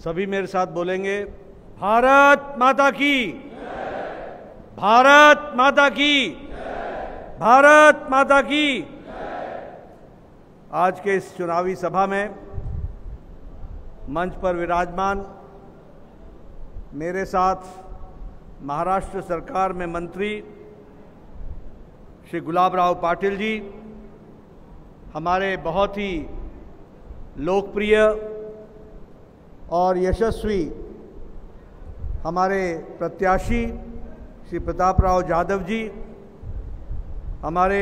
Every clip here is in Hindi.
सभी मेरे साथ बोलेंगे, भारत माता की, भारत माता की, भारत माता की। आज के इस चुनावी सभा में मंच पर विराजमान मेरे साथ महाराष्ट्र सरकार में मंत्री श्री गुलाबराव पाटिल जी, हमारे बहुत ही लोकप्रिय और यशस्वी हमारे प्रत्याशी श्री प्रतापराव जाधव जी, हमारे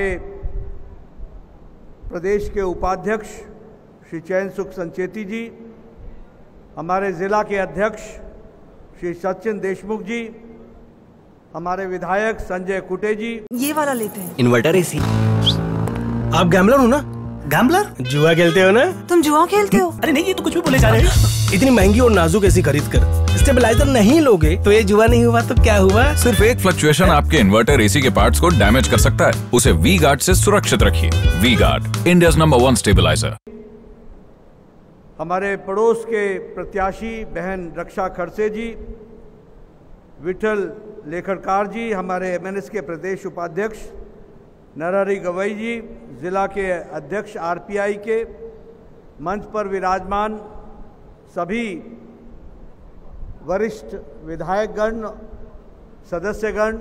प्रदेश के उपाध्यक्ष श्री चैन सुख संचेती जी, हमारे ज़िला के अध्यक्ष श्री सचिन देशमुख जी, हमारे विधायक संजय कुटे जी। ये वाला लेते हैं। Inverter AC. आप गैम्बलर हो ना? गैम्बलर? जुआ खेलते हो ना? तुम जुआ खेलते हो? अरे नहीं, ये तो कुछ भी बोले जा रहे हैं। इतनी महंगी और नाजुक एसी खरीद कर स्टेबलाइजर नहीं लोगे तो ये जुआ नहीं हुआ तो क्या हुआ? सिर्फ एक फ्लक्चुएशन आपके इन्वर्टर एसी के पार्ट्स को डैमेज कर सकता है। उसे वी गार्ड से सुरक्षित रखिए। V Guard, India's number 1 stabiliser. हमारे पड़ोस के प्रत्याशी बहन रक्षा खड़से जी, विठल लेखरकार जी, हमारे एमएनएस के प्रदेश उपाध्यक्ष नरहरि गवई जी, जिला के अध्यक्ष आरपीआई के, मंच पर विराजमान सभी वरिष्ठ विधायकगण, सदस्यगण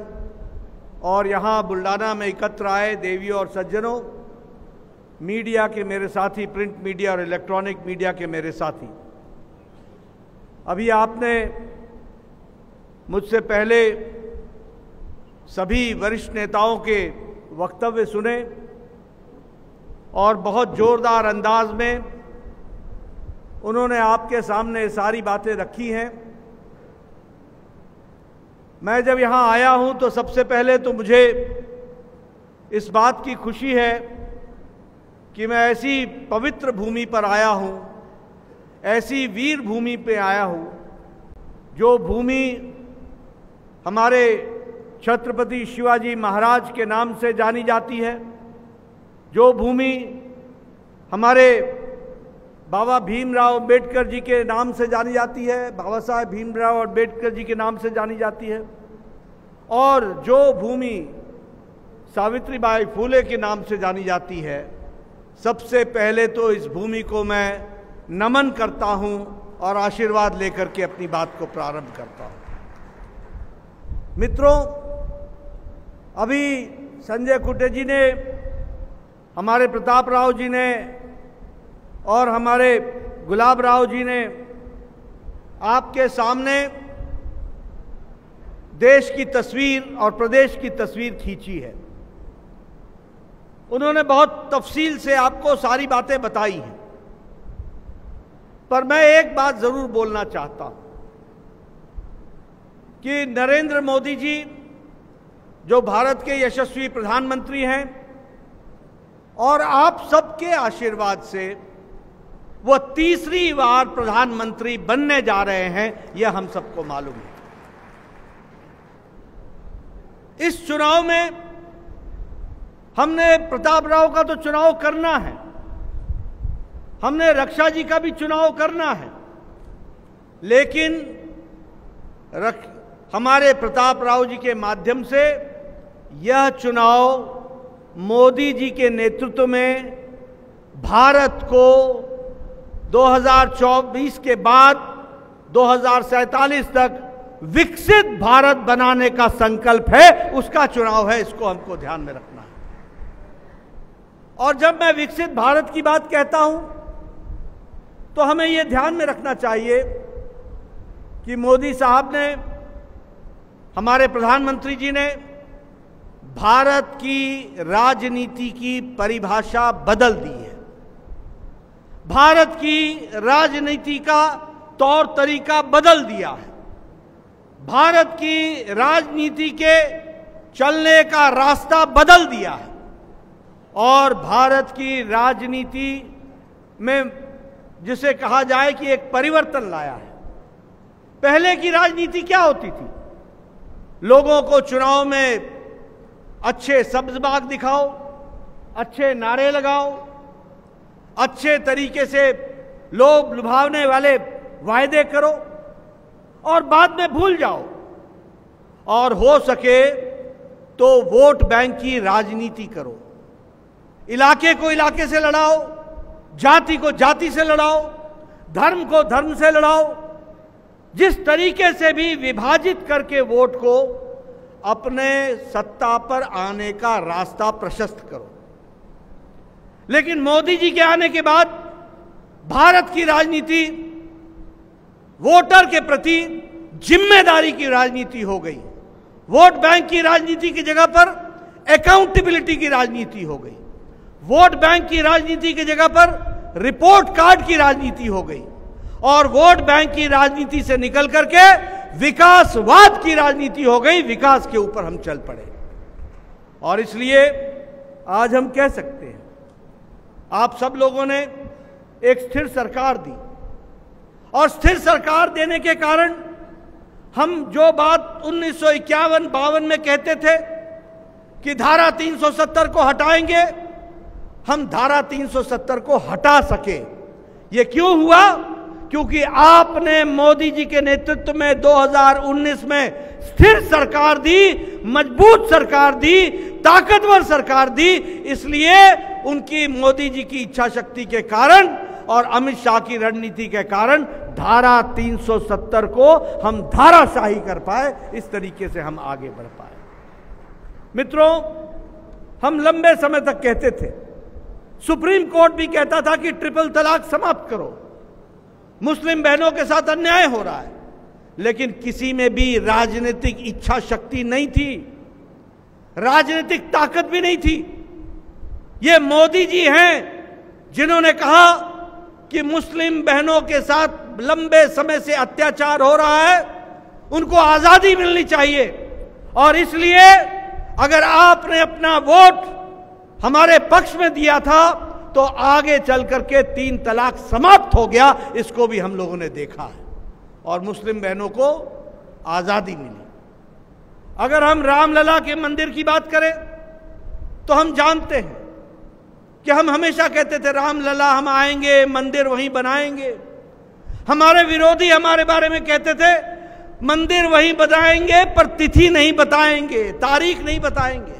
और यहाँ बुल्डाना में एकत्र आए देवियों और सज्जनों, मीडिया के मेरे साथी, प्रिंट मीडिया और इलेक्ट्रॉनिक मीडिया के मेरे साथी। अभी आपने मुझसे पहले सभी वरिष्ठ नेताओं के वक्तव्य सुने और बहुत जोरदार अंदाज में उन्होंने आपके सामने सारी बातें रखी हैं। मैं जब यहाँ आया हूँ तो सबसे पहले तो मुझे इस बात की खुशी है कि मैं ऐसी पवित्र भूमि पर आया हूँ, ऐसी वीर भूमि पे आया हूँ, जो भूमि हमारे छत्रपति शिवाजी महाराज के नाम से जानी जाती है, जो भूमि हमारे बाबा भीमराव अंबेडकर जी के नाम से जानी जाती है, बाबा साहेब भीमराव अंबेडकर जी के नाम से जानी जाती है, और जो भूमि सावित्रीबाई फूले के नाम से जानी जाती है। सबसे पहले तो इस भूमि को मैं नमन करता हूं और आशीर्वाद लेकर के अपनी बात को प्रारंभ करता हूं। मित्रों, अभी संजय कुटे जी ने, हमारे प्रताप राव जी ने और हमारे गुलाब राव जी ने आपके सामने देश की तस्वीर और प्रदेश की तस्वीर खींची है। उन्होंने बहुत तफसील से आपको सारी बातें बताई हैं, पर मैं एक बात जरूर बोलना चाहता हूं कि नरेंद्र मोदी जी जो भारत के यशस्वी प्रधानमंत्री हैं और आप सबके आशीर्वाद से वो तीसरी बार प्रधानमंत्री बनने जा रहे हैं, यह हम सबको मालूम है। इस चुनाव में हमने प्रताप राव का तो चुनाव करना है, हमने रक्षा जी का भी चुनाव करना है, लेकिन हमारे प्रताप राव जी के माध्यम से यह चुनाव मोदी जी के नेतृत्व में भारत को 2024 के बाद 2047 तक विकसित भारत बनाने का संकल्प है, उसका चुनाव है। इसको हमको ध्यान में रखना है। और जब मैं विकसित भारत की बात कहता हूं तो हमें यह ध्यान में रखना चाहिए कि मोदी साहब ने, हमारे प्रधानमंत्री जी ने भारत की राजनीति की परिभाषा बदल दी है। भारत की राजनीति का तौर तरीका बदल दिया है। भारत की राजनीति के चलने का रास्ता बदल दिया है और भारत की राजनीति में जिसे कहा जाए कि एक परिवर्तन लाया है। पहले की राजनीति क्या होती थी? लोगों को चुनाव में अच्छे सब्ज बाग दिखाओ, अच्छे नारे लगाओ, अच्छे तरीके से लोभ लुभावने वाले वायदे करो और बाद में भूल जाओ, और हो सके तो वोट बैंक की राजनीति करो। इलाके को इलाके से लड़ाओ, जाति को जाति से लड़ाओ, धर्म को धर्म से लड़ाओ, जिस तरीके से भी विभाजित करके वोट को अपने सत्ता पर आने का रास्ता प्रशस्त करो। लेकिन मोदी जी के आने के बाद भारत की राजनीति वोटर के प्रति जिम्मेदारी की राजनीति हो गई। वोट बैंक की राजनीति की जगह पर अकाउंटेबिलिटी की राजनीति हो गई। वोट बैंक की राजनीति की जगह पर रिपोर्ट कार्ड की राजनीति हो गई, और वोट बैंक की राजनीति से निकल करके विकासवाद की राजनीति हो गई। विकास के ऊपर हम चल पड़े, और इसलिए आज हम कह सकते हैं, आप सब लोगों ने एक स्थिर सरकार दी, और स्थिर सरकार देने के कारण हम जो बात 1951-52 में कहते थे कि धारा 370 को हटाएंगे, हम धारा 370 को हटा सके। ये क्यों हुआ? क्योंकि आपने मोदी जी के नेतृत्व में 2019 में स्थिर सरकार दी, मजबूत सरकार दी, ताकतवर सरकार दी। इसलिए उनकी, मोदी जी की इच्छा शक्ति के कारण और अमित शाह की रणनीति के कारण धारा 370 को हम धाराशाही कर पाए। इस तरीके से हम आगे बढ़ पाए। मित्रों, हम लंबे समय तक कहते थे, सुप्रीम कोर्ट भी कहता था कि ट्रिपल तलाक समाप्त करो, मुस्लिम बहनों के साथ अन्याय हो रहा है, लेकिन किसी में भी राजनीतिक इच्छा शक्ति नहीं थी, राजनीतिक ताकत भी नहीं थी। ये मोदी जी हैं जिन्होंने कहा कि मुस्लिम बहनों के साथ लंबे समय से अत्याचार हो रहा है, उनको आजादी मिलनी चाहिए, और इसलिए अगर आपने अपना वोट हमारे पक्ष में दिया था तो आगे चल करके 3 तलाक समाप्त हो गया। इसको भी हम लोगों ने देखा है, और मुस्लिम बहनों को आजादी मिली। अगर हम रामलला के मंदिर की बात करें तो हम जानते हैं कि हम हमेशा कहते थे रामलला हम आएंगे, मंदिर वहीं बनाएंगे। हमारे विरोधी हमारे बारे में कहते थे मंदिर वहीं बनाएंगे पर तिथि नहीं बताएंगे, तारीख नहीं बताएंगे,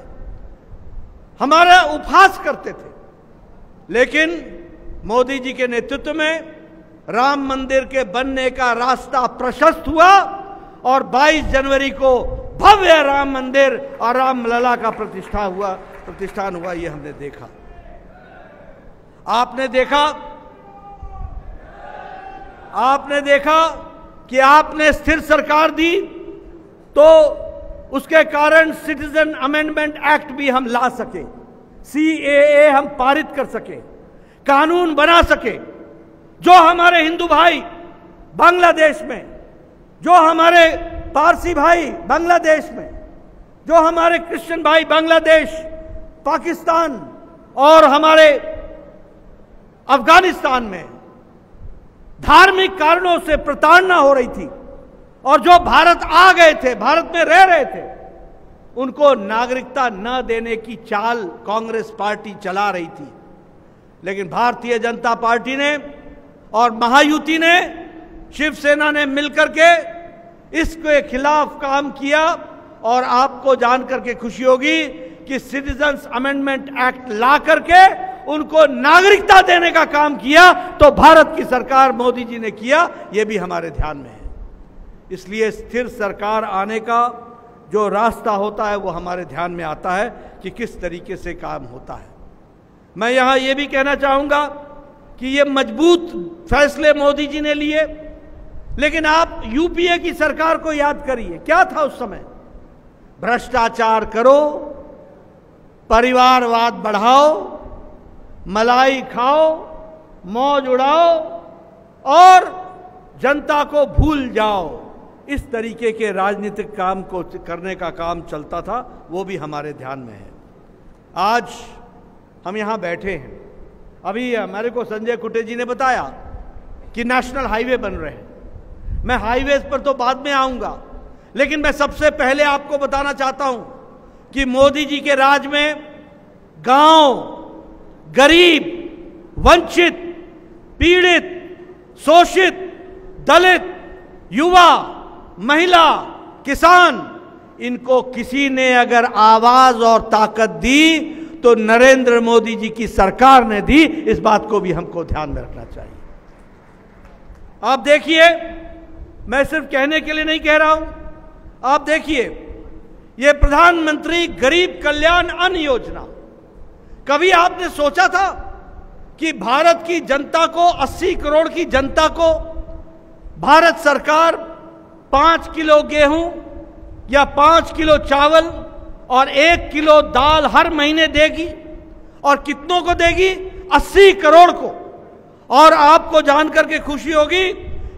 हमारा उपहास करते थे। लेकिन मोदी जी के नेतृत्व में राम मंदिर के बनने का रास्ता प्रशस्त हुआ, और 22 जनवरी को भव्य राम मंदिर और रामलला का प्रतिष्ठान हुआ। ये हमने देखा। आपने देखा कि आपने स्थिर सरकार दी तो उसके कारण सिटीजन अमेंडमेंट एक्ट भी हम ला सके, CAA हम पारित कर सके, कानून बना सके। जो हमारे हिंदू भाई बांग्लादेश में, जो हमारे पारसी भाई बांग्लादेश में, जो हमारे क्रिश्चियन भाई बांग्लादेश, पाकिस्तान और हमारे अफगानिस्तान में धार्मिक कारणों से प्रताड़ना हो रही थी, और जो भारत आ गए थे, भारत में रह रहे थे, उनको नागरिकता न देने की चाल कांग्रेस पार्टी चला रही थी। लेकिन भारतीय जनता पार्टी ने और महायुति ने, शिवसेना ने मिलकर के इसके खिलाफ काम किया, और आपको जानकर के खुशी होगी कि सिटीजन्स अमेंडमेंट एक्ट ला करके उनको नागरिकता देने का काम किया। तो भारत की सरकार मोदी जी ने किया, यह भी हमारे ध्यान में है। इसलिए स्थिर सरकार आने का जो रास्ता होता है वो हमारे ध्यान में आता है कि किस तरीके से काम होता है। मैं यहां यह भी कहना चाहूंगा कि ये मजबूत फैसले मोदी जी ने लिए, लेकिन आप यूपीए की सरकार को याद करिए, क्या था उस समय? भ्रष्टाचार करो, परिवारवाद बढ़ाओ, मलाई खाओ, मौज उड़ाओ और जनता को भूल जाओ। इस तरीके के राजनीतिक काम को करने का काम चलता था, वो भी हमारे ध्यान में है। आज हम यहां बैठे हैं, अभी हमारे को संजय कुटे जी ने बताया कि नेशनल हाईवे बन रहे हैं। मैं हाईवेज पर तो बाद में आऊंगा, लेकिन मैं सबसे पहले आपको बताना चाहता हूं कि मोदी जी के राज में गांव, गरीब, वंचित, पीड़ित, शोषित, दलित, युवा, महिला, किसान, इनको किसी ने अगर आवाज और ताकत दी तो नरेंद्र मोदी जी की सरकार ने दी। इस बात को भी हमको ध्यान में रखना चाहिए। आप देखिए, मैं सिर्फ कहने के लिए नहीं कह रहा हूं, आप देखिए ये प्रधानमंत्री गरीब कल्याण अन्न योजना, कभी आपने सोचा था कि भारत की जनता को, 80 करोड़ की जनता को भारत सरकार 5 किलो गेहूं या 5 किलो चावल और 1 किलो दाल हर महीने देगी? और कितनों को देगी? 80 करोड़ को। और आपको जानकर के खुशी होगी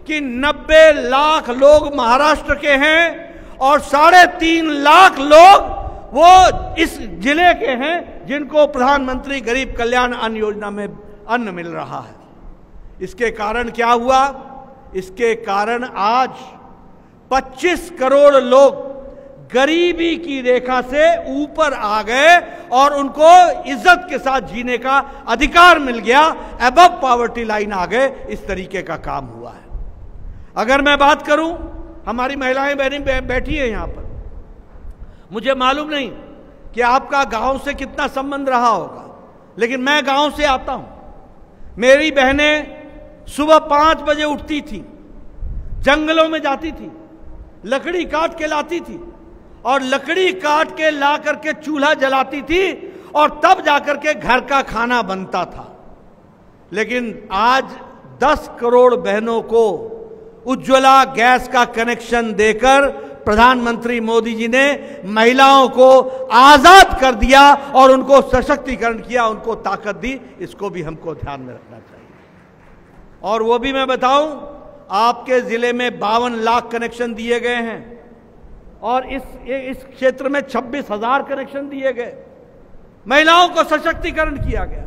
कि 90 लाख लोग महाराष्ट्र के हैं और 3.5 लाख लोग वो इस जिले के हैं जिनको प्रधानमंत्री गरीब कल्याण अन्न योजना में अन्न मिल रहा है। इसके कारण क्या हुआ? इसके कारण आज 25 करोड़ लोग गरीबी की रेखा से ऊपर आ गए और उनको इज्जत के साथ जीने का अधिकार मिल गया, अबव पॉवर्टी लाइन आ गए। इस तरीके का काम हुआ है। अगर मैं बात करूं, हमारी महिलाएं बहनें बैठी है यहां पर, मुझे मालूम नहीं कि आपका गांव से कितना संबंध रहा होगा, लेकिन मैं गांव से आता हूं। मेरी बहनें सुबह 5 बजे उठती थी, जंगलों में जाती थी, लकड़ी काट के लाती थी और लकड़ी काट के ला करके चूल्हा जलाती थी और तब जाकर के घर का खाना बनता था। लेकिन आज 10 करोड़ बहनों को उज्ज्वला गैस का कनेक्शन देकर प्रधानमंत्री मोदी जी ने महिलाओं को आजाद कर दिया और उनको सशक्तिकरण किया, उनको ताकत दी। इसको भी हमको ध्यान में रखना चाहिए। और वो भी मैं बताऊं, आपके जिले में 52 लाख कनेक्शन दिए गए हैं और इस क्षेत्र में 26,000 कनेक्शन दिए गए। महिलाओं को सशक्तिकरण किया गया।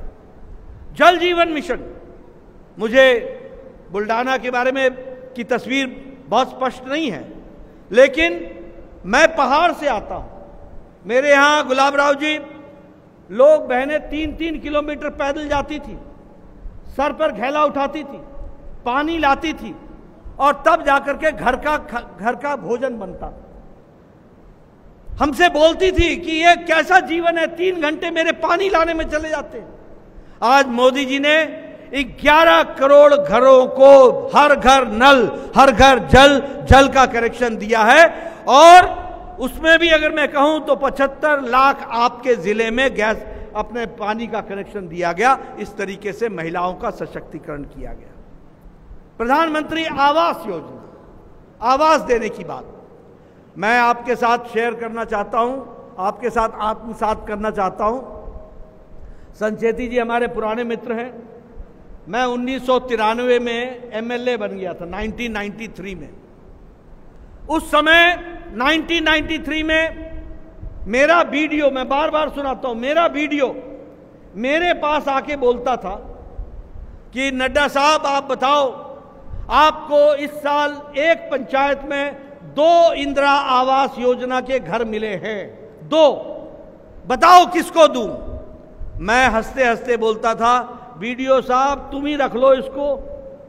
जल जीवन मिशन, मुझे बुल्डाना के बारे में की तस्वीर बहुत स्पष्ट नहीं है, लेकिन मैं पहाड़ से आता हूं। मेरे यहां गुलाबराव जी, लोग बहनें 3-3 किलोमीटर पैदल जाती थी, सर पर घेला उठाती थी, पानी लाती थी और तब जाकर के घर का भोजन बनता था। हमसे बोलती थी कि ये कैसा जीवन है, 3 घंटे मेरे पानी लाने में चले जाते हैं। आज मोदी जी ने 11 करोड़ घरों को हर घर नल, हर घर जल, जल का कनेक्शन दिया है। और उसमें भी अगर मैं कहूं तो 75 लाख आपके जिले में गैस, अपने पानी का कनेक्शन दिया गया। इस तरीके से महिलाओं का सशक्तिकरण किया गया। प्रधानमंत्री आवास योजना, आवास देने की बात मैं आपके साथ शेयर करना चाहता हूं, आपके साथ आत्मसात करना चाहता हूं। संचेती जी हमारे पुराने मित्र हैं। मैं 1993 में एमएलए बन गया था, 1993 में। उस समय 1993 में मेरा वीडियो, मैं बार बार सुनाता हूं, मेरा वीडियो मेरे पास आके बोलता था कि नड्डा साहब आप बताओ, आपको इस साल एक पंचायत में 2 इंदिरा आवास योजना के घर मिले हैं, 2, बताओ किसको दूं? मैं हंसते हंसते बोलता था, वीडियो साहब तुम ही रख लो इसको,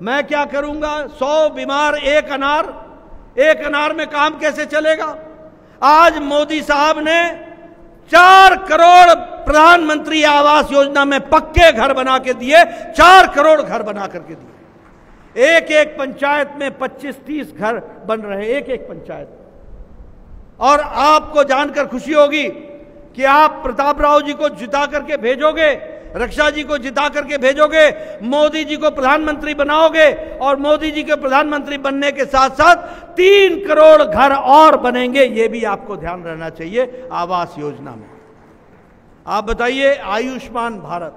मैं क्या करूंगा? 100 बीमार, 1 अनार, 1 अनार में काम कैसे चलेगा? आज मोदी साहब ने 4 करोड़ प्रधानमंत्री आवास योजना में पक्के घर बना के दिए, 4 करोड़ घर बना करके दिए। एक पंचायत में 25-30 घर बन रहे, एक पंचायत। और आपको जानकर खुशी होगी कि आप प्रताप राव जी को जिता करके भेजोगे, रक्षा जी को जिता करके भेजोगे, मोदी जी को प्रधानमंत्री बनाओगे और मोदी जी के प्रधानमंत्री बनने के साथ साथ 3 करोड़ घर और बनेंगे। ये भी आपको ध्यान रहना चाहिए आवास योजना में। आप बताइए, आयुष्मान भारत,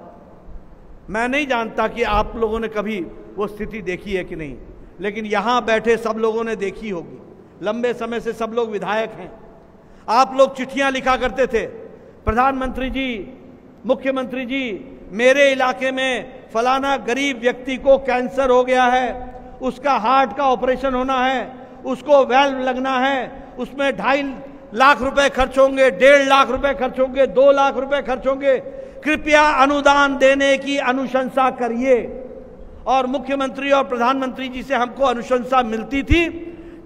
मैं नहीं जानता कि आप लोगों ने कभी वो स्थिति देखी है कि नहीं, लेकिन यहां बैठे सब लोगों ने देखी होगी। लंबे समय से सब लोग विधायक हैं। आप लोग चिट्ठियां लिखा करते थे, प्रधानमंत्री जी, मुख्यमंत्री जी, मेरे इलाके में फलाना गरीब व्यक्ति को कैंसर हो गया है, उसका हार्ट का ऑपरेशन होना है, उसको वेल्व लगना है, उसमें 2.5 लाख रुपए खर्च होंगे, 1.5 लाख रुपए खर्च होंगे, 2 लाख रुपए खर्च होंगे, कृपया अनुदान देने की अनुशंसा करिए। और मुख्यमंत्री और प्रधानमंत्री जी से हमको अनुशंसा मिलती थी,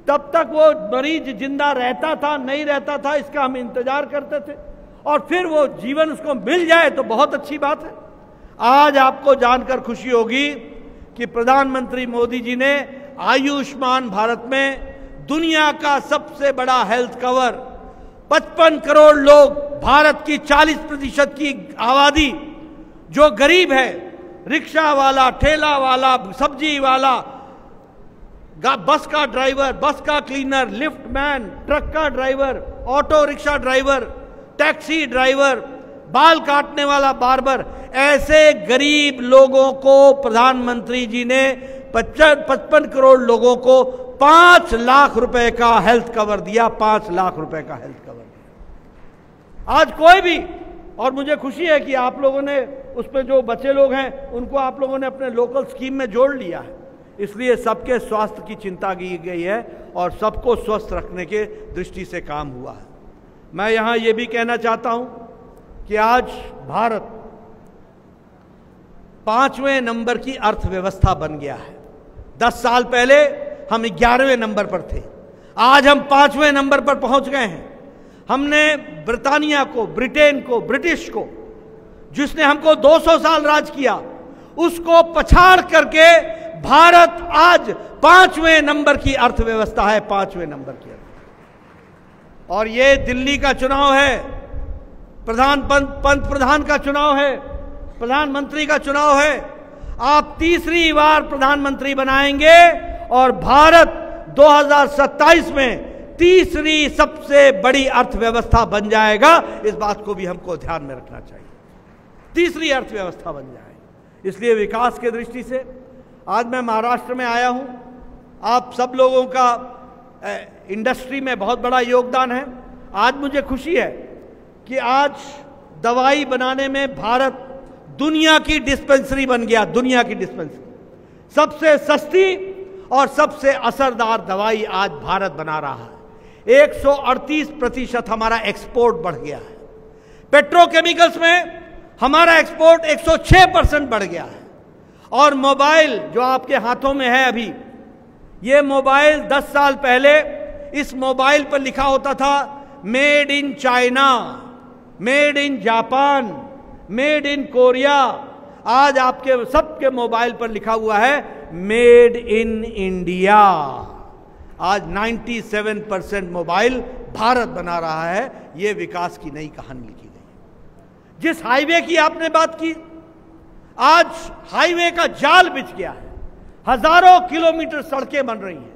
तब तक वो मरीज जिंदा रहता था नहीं रहता था इसका हम इंतजार करते थे, और फिर वो जीवन उसको मिल जाए तो बहुत अच्छी बात है। आज आपको जानकर खुशी होगी कि प्रधानमंत्री मोदी जी ने आयुष्मान भारत में दुनिया का सबसे बड़ा हेल्थ कवर, 55 करोड़ लोग, भारत की 40% की आबादी जो गरीब है, रिक्शा वाला, ठेला वाला, सब्जी वाला, बस का ड्राइवर, बस का क्लीनर, लिफ्ट मैन, ट्रक का driver, auto rickshaw driver, taxi driver, बाल काटने वाला बार्बर, ऐसे गरीब लोगों को प्रधानमंत्री जी ने 55 करोड़ लोगों को 5 लाख रुपए का हेल्थ कवर दिया। 5 लाख रुपए का हेल्थ कवर दिया। आज कोई भी, और मुझे खुशी है कि आप लोगों ने उसमें जो बचे लोग हैं उनको आप लोगों ने अपने लोकल स्कीम में जोड़ लिया है, इसलिए सबके स्वास्थ्य की चिंता की गई है और सबको स्वस्थ रखने के दृष्टि से काम हुआ है। मैं यहां यह भी कहना चाहता हूं कि आज भारत 5वें नंबर की अर्थव्यवस्था बन गया है। 10 साल पहले हम 11वें नंबर पर थे, आज हम 5वें नंबर पर पहुंच गए हैं। हमने ब्रिटानिया को, ब्रिटेन को, ब्रिटिश को, जिसने हमको 200 साल राज किया, उसको पछाड़ करके भारत आज 5वें नंबर की अर्थव्यवस्था है। 5वें नंबर की अर्थव्यवस्था। और ये दिल्ली का चुनाव है, पंत प्रधान का चुनाव है, प्रधानमंत्री का चुनाव है। आप तीसरी बार प्रधानमंत्री बनाएंगे और भारत 2027 में तीसरी सबसे बड़ी अर्थव्यवस्था बन जाएगा। इस बात को भी हमको ध्यान में रखना चाहिए, तीसरी अर्थव्यवस्था बन जाएगी। इसलिए विकास के दृष्टि से आज मैं महाराष्ट्र में आया हूं। आप सब लोगों का इंडस्ट्री में बहुत बड़ा योगदान है। आज मुझे खुशी है कि आज दवाई बनाने में भारत दुनिया की डिस्पेंसरी बन गया। दुनिया की डिस्पेंसरी, सबसे सस्ती और सबसे असरदार दवाई आज भारत बना रहा है। 138% हमारा एक्सपोर्ट बढ़ गया है। पेट्रोकेमिकल्स में हमारा एक्सपोर्ट 106% बढ़ गया है। और मोबाइल जो आपके हाथों में है अभी, ये मोबाइल 10 साल पहले इस मोबाइल पर लिखा होता था made in China, made in Japan, made in Korea. आज आपके सबके मोबाइल पर लिखा हुआ है मेड इन इंडिया। आज 97% मोबाइल भारत बना रहा है। यह विकास की नई कहानी लिखी गई है। जिस हाईवे की आपने बात की, आज हाईवे का जाल बिछ गया है। हजारों किलोमीटर सड़कें बन रही हैं,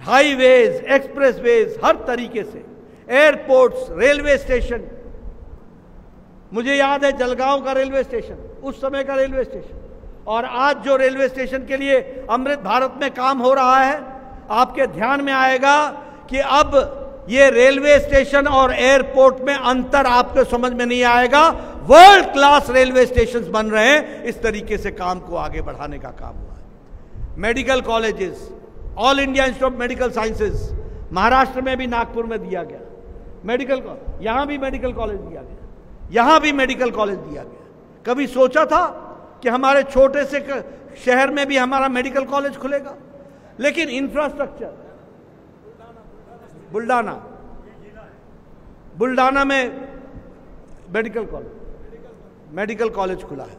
हाईवेज, एक्सप्रेसवेज, हर तरीके से, एयरपोर्ट्स, रेलवे स्टेशन। मुझे याद है जलगांव का रेलवे स्टेशन, उस समय का रेलवे स्टेशन, और आज जो रेलवे स्टेशन के लिए अमृत भारत में काम हो रहा है, आपके ध्यान में आएगा कि अब ये रेलवे स्टेशन और एयरपोर्ट में अंतर आपको समझ में नहीं आएगा। वर्ल्ड क्लास रेलवे स्टेशंस बन रहे हैं। इस तरीके से काम को आगे बढ़ाने का काम हुआ है। Medical colleges, all India institute of medical sciences Maharashtra में भी नागपुर में दिया गया मेडिकल, यहां भी मेडिकल कॉलेज दिया गया, यहां भी मेडिकल कॉलेज दिया गया। कभी सोचा था कि हमारे छोटे से शहर में भी हमारा मेडिकल कॉलेज खुलेगा? लेकिन इंफ्रास्ट्रक्चर, बुल्डाना में मेडिकल कॉलेज खुला है,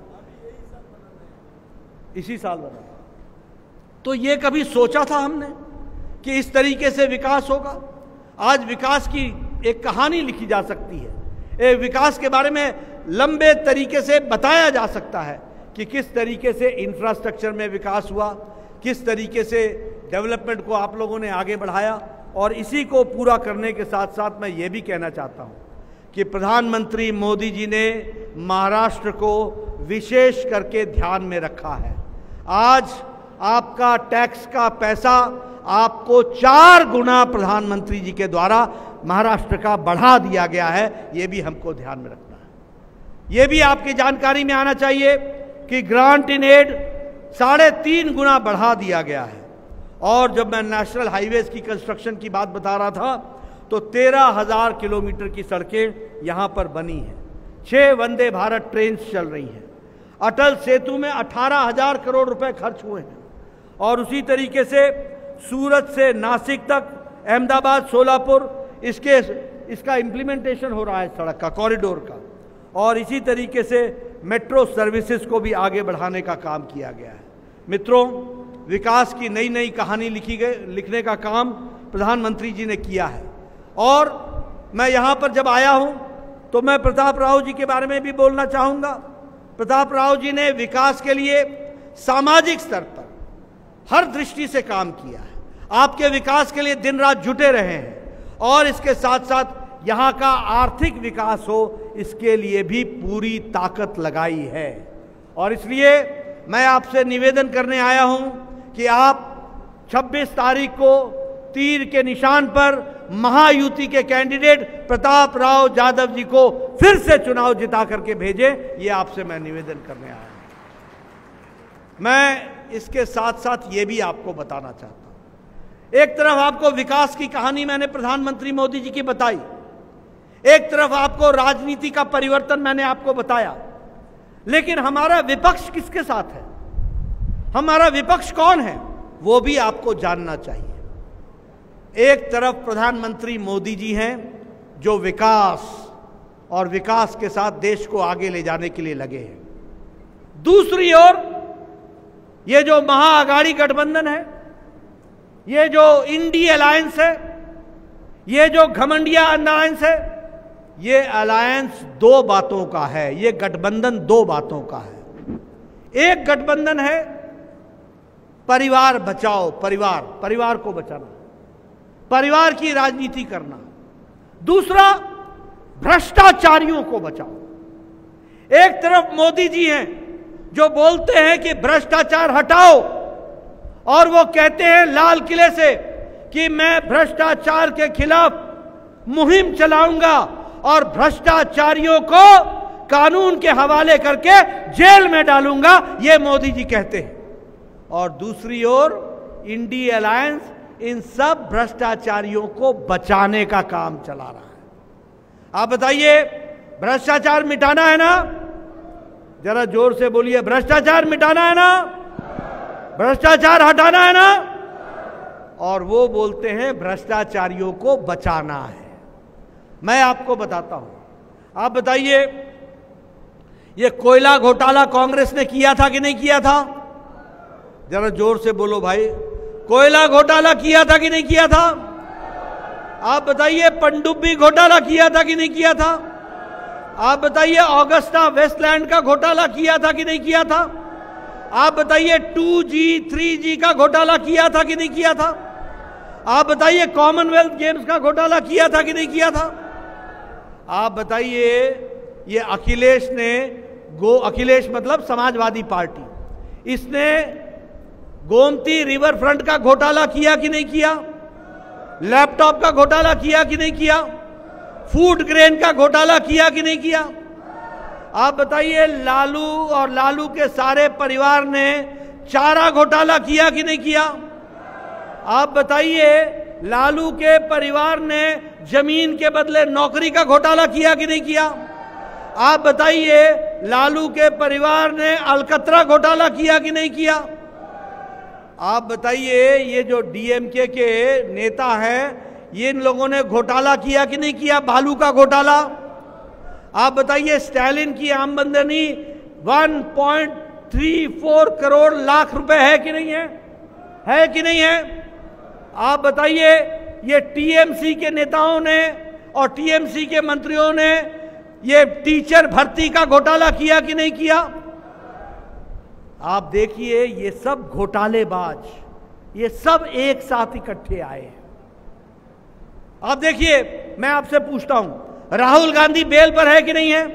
इसी साल बना। तो ये कभी सोचा था हमने कि इस तरीके से विकास होगा? आज विकास की एक कहानी लिखी जा सकती है। एक विकास के बारे में लंबे तरीके से बताया जा सकता है कि किस तरीके से इंफ्रास्ट्रक्चर में विकास हुआ, किस तरीके से डेवलपमेंट को आप लोगों ने आगे बढ़ाया। और इसी को पूरा करने के साथ साथ मैं ये भी कहना चाहता हूं कि प्रधानमंत्री मोदी जी ने महाराष्ट्र को विशेष करके ध्यान में रखा है। आज आपका टैक्स का पैसा आपको 4 गुना प्रधानमंत्री जी के द्वारा महाराष्ट्र का बढ़ा दिया गया है। ये भी हमको ध्यान में रखना है। ये भी आपकी जानकारी में आना चाहिए कि ग्रांट इन एड 3.5 गुना बढ़ा दिया गया है। और जब मैं नेशनल हाईवेज की कंस्ट्रक्शन की बात बता रहा था तो 13,000 किलोमीटर की सड़कें यहां पर बनी हैं। 6 वंदे भारत ट्रेन चल रही हैं। अटल सेतु में 18,000 करोड़ रुपए खर्च हुए हैं। और उसी तरीके से सूरत से नासिक तक, अहमदाबाद, सोलापुर, इसका इम्प्लीमेंटेशन हो रहा है, सड़क का, कॉरिडोर का। और इसी तरीके से मेट्रो सर्विसेज को भी आगे बढ़ाने का काम किया गया है। मित्रों, विकास की नई नई कहानी लिखने का काम प्रधानमंत्री जी ने किया है। और मैं यहाँ पर जब आया हूँ तो मैं प्रताप राव जी के बारे में भी बोलना चाहूँगा। प्रताप राव जी ने विकास के लिए सामाजिक स्तर पर हर दृष्टि से काम किया है। आपके विकास के लिए दिन रात जुटे रहे हैं और इसके साथ साथ यहाँ का आर्थिक विकास हो, इसके लिए भी पूरी ताकत लगाई है। और इसलिए मैं आपसे निवेदन करने आया हूँ कि आप 26 तारीख को तीर के निशान पर महायुति के कैंडिडेट प्रताप राव जाधव जी को फिर से चुनाव जिता करके भेजें, ये आपसे मैं निवेदन करने आया हूं। मैं इसके साथ साथ ये भी आपको बताना चाहता हूं, एक तरफ आपको विकास की कहानी मैंने प्रधानमंत्री मोदी जी की बताई, एक तरफ आपको राजनीति का परिवर्तन मैंने आपको बताया, लेकिन हमारा विपक्ष किसके साथ है, हमारा विपक्ष कौन है, वो भी आपको जानना चाहिए। एक तरफ प्रधानमंत्री मोदी जी हैं जो विकास और विकास के साथ देश को आगे ले जाने के लिए लगे हैं। दूसरी ओर ये जो महाअघाड़ी गठबंधन है, ये जो इंडी अलायंस है, ये जो घमंडिया अलायंस है, ये अलायंस दो बातों का है, ये गठबंधन दो बातों का है। एक गठबंधन है परिवार बचाओ, परिवार को बचाना, परिवार की राजनीति करना। दूसरा, भ्रष्टाचारियों को बचाओ। एक तरफ मोदी जी हैं जो बोलते हैं कि भ्रष्टाचार हटाओ, और वो कहते हैं लाल किले से कि मैं भ्रष्टाचार के खिलाफ मुहिम चलाऊंगा और भ्रष्टाचारियों को कानून के हवाले करके जेल में डालूंगा, ये मोदी जी कहते हैं। और दूसरी ओर इंडी अलायंस इन सब भ्रष्टाचारियों को बचाने का काम चला रहा है। आप बताइए, भ्रष्टाचार मिटाना है ना? जरा जोर से बोलिए, भ्रष्टाचार मिटाना है ना? भ्रष्टाचार हटाना है ना? और वो बोलते हैं भ्रष्टाचारियों को बचाना है। मैं आपको बताता हूं, आप बताइए, ये कोयला घोटाला कांग्रेस ने किया था कि नहीं किया था? जरा जोर से बोलो भाई, कोयला घोटाला किया था कि नहीं किया था? आप बताइए, पनडुब्बी घोटाला किया था कि नहीं किया था? आप बताइए, ऑगस्टा वेस्टलैंड का घोटाला किया था कि नहीं किया था? आप बताइए, 2G 3G का घोटाला किया था कि नहीं किया था? आप बताइए, कॉमनवेल्थ गेम्स का घोटाला किया था कि नहीं किया था? आप बताइए, ये अखिलेश ने अखिलेश मतलब समाजवादी पार्टी, इसने गोमती रिवर फ्रंट का घोटाला किया कि नहीं किया? लैपटॉप का घोटाला किया कि नहीं किया? फूड ग्रेन का घोटाला किया कि नहीं किया? आप बताइए, लालू और लालू के सारे परिवार ने चारा घोटाला किया कि नहीं किया? आप बताइए, लालू के परिवार ने जमीन के बदले नौकरी का घोटाला किया कि नहीं किया? आप बताइए, लालू के परिवार ने अलकतरा घोटाला किया कि नहीं किया? आप बताइए, ये जो डीएमके के नेता हैं, ये इन लोगों ने घोटाला किया कि नहीं किया, बालू का घोटाला? आप बताइए, स्टालिन की आमदनी 1.34 करोड़ लाख रुपए है कि नहीं है? है कि नहीं है? आप बताइए, ये टीएमसी के नेताओं ने और टीएमसी के मंत्रियों ने ये टीचर भर्ती का घोटाला किया कि नहीं किया? आप देखिए, ये सब घोटालेबाज, ये सब एक साथ इकट्ठे आए हैं। आप देखिए, मैं आपसे पूछता हूं, राहुल गांधी बेल पर है कि नहीं है?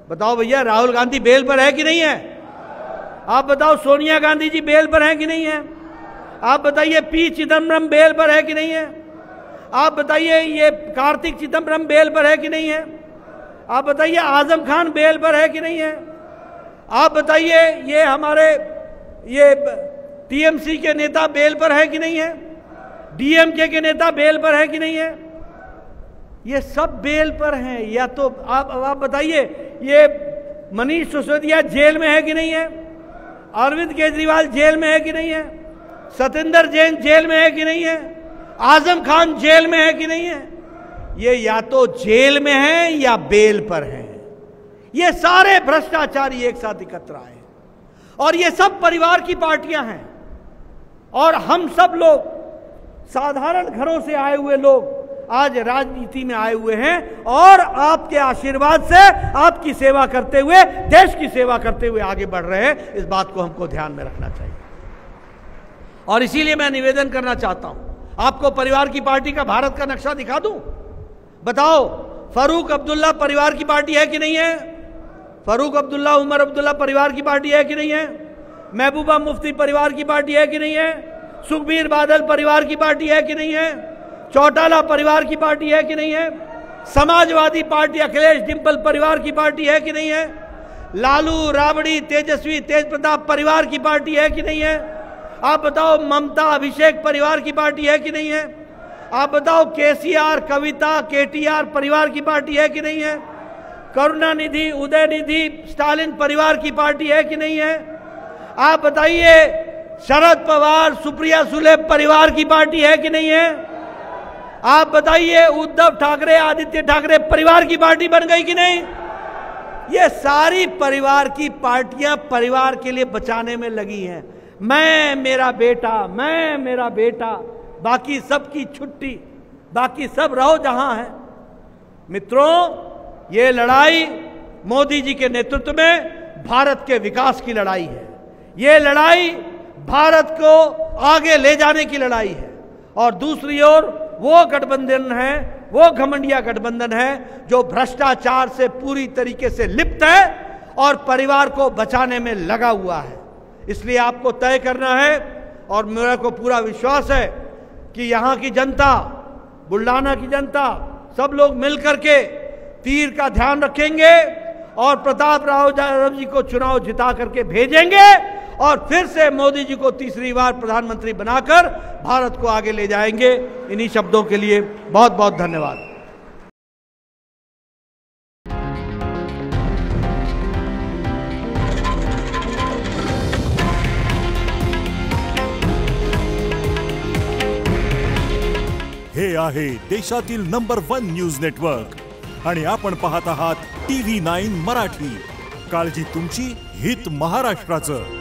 बताओ भैया, राहुल गांधी बेल पर है कि नहीं है? आप बताओ, सोनिया गांधी जी बेल पर है कि नहीं है? आप बताइए, पी चिदम्बरम बेल पर है कि नहीं है? आप बताइए, ये कार्तिक चिदम्बरम बेल पर है कि नहीं है? आप बताइए, आजम खान बेल पर है कि नहीं है? आप बताइए, ये हमारे ये टीएमसी के नेता बेल पर है कि नहीं है? डीएमके के नेता बेल पर है कि नहीं है? ये सब बेल पर हैं। या तो आप बताइए, ये मनीष सिसोदिया जेल में है कि नहीं है, अरविंद केजरीवाल जेल में है कि नहीं है, सत्येंद्र जैन जेल में है कि नहीं है, आजम खान जेल में है कि नहीं है। ये या तो जेल में है या बेल पर है। ये सारे भ्रष्टाचारी एक साथ एकत्र आए और ये सब परिवार की पार्टियां हैं और हम सब लोग साधारण घरों से आए हुए लोग आज राजनीति में आए हुए हैं और आपके आशीर्वाद से आपकी सेवा करते हुए, देश की सेवा करते हुए आगे बढ़ रहे हैं। इस बात को हमको ध्यान में रखना चाहिए और इसीलिए मैं निवेदन करना चाहता हूं, आपको परिवार की पार्टी का भारत का नक्शा दिखा दूं। बताओ, फारूक अब्दुल्ला परिवार की पार्टी है कि नहीं है? फारूक अब्दुल्ला, उमर अब्दुल्ला परिवार की पार्टी है कि नहीं है? महबूबा मुफ्ती परिवार की पार्टी है कि नहीं है? सुखबीर बादल परिवार की पार्टी है कि नहीं है? चौटाला परिवार की पार्टी है कि नहीं है? समाजवादी पार्टी अखिलेश डिंपल परिवार की पार्टी है कि नहीं है? लालू, राबड़ी, तेजस्वी, तेज प्रताप परिवार की पार्टी है कि नहीं है? आप बताओ, ममता, अभिषेक परिवार की पार्टी है कि नहीं है? आप बताओ, केसीआर, कविता, केटीआर परिवार की पार्टी है कि नहीं है? करुणानिधि, उदयनिधि, स्टालिन परिवार की पार्टी है कि नहीं है? आप बताइए, शरद पवार, सुप्रिया सुले परिवार की पार्टी है कि नहीं है? आप बताइए, उद्धव ठाकरे, आदित्य ठाकरे परिवार की पार्टी बन गई कि नहीं? ये सारी परिवार की पार्टियां परिवार के लिए बचाने में लगी हैं। मैं मेरा बेटा, बाकी सबकी छुट्टी, बाकी सब रहो जहां है। मित्रों, ये लड़ाई मोदी जी के नेतृत्व में भारत के विकास की लड़ाई है। ये लड़ाई भारत को आगे ले जाने की लड़ाई है और दूसरी ओर वो गठबंधन है, वो घमंडिया गठबंधन है जो भ्रष्टाचार से पूरी तरीके से लिप्त है और परिवार को बचाने में लगा हुआ है। इसलिए आपको तय करना है और मेरे को पूरा विश्वास है कि यहां की जनता, बुल्डाना की जनता, सब लोग मिलकर के तीर का ध्यान रखेंगे और प्रताप राव यादव जी को चुनाव जिता करके भेजेंगे और फिर से मोदी जी को तीसरी बार प्रधानमंत्री बनाकर भारत को आगे ले जाएंगे। इन्हीं शब्दों के लिए बहुत बहुत धन्यवाद। हे आहे देशातील नंबर 1 न्यूज नेटवर्क आणि आपण पाहत आहात TV9 मराठी। काळजी तुमची, हित महाराष्ट्राचं।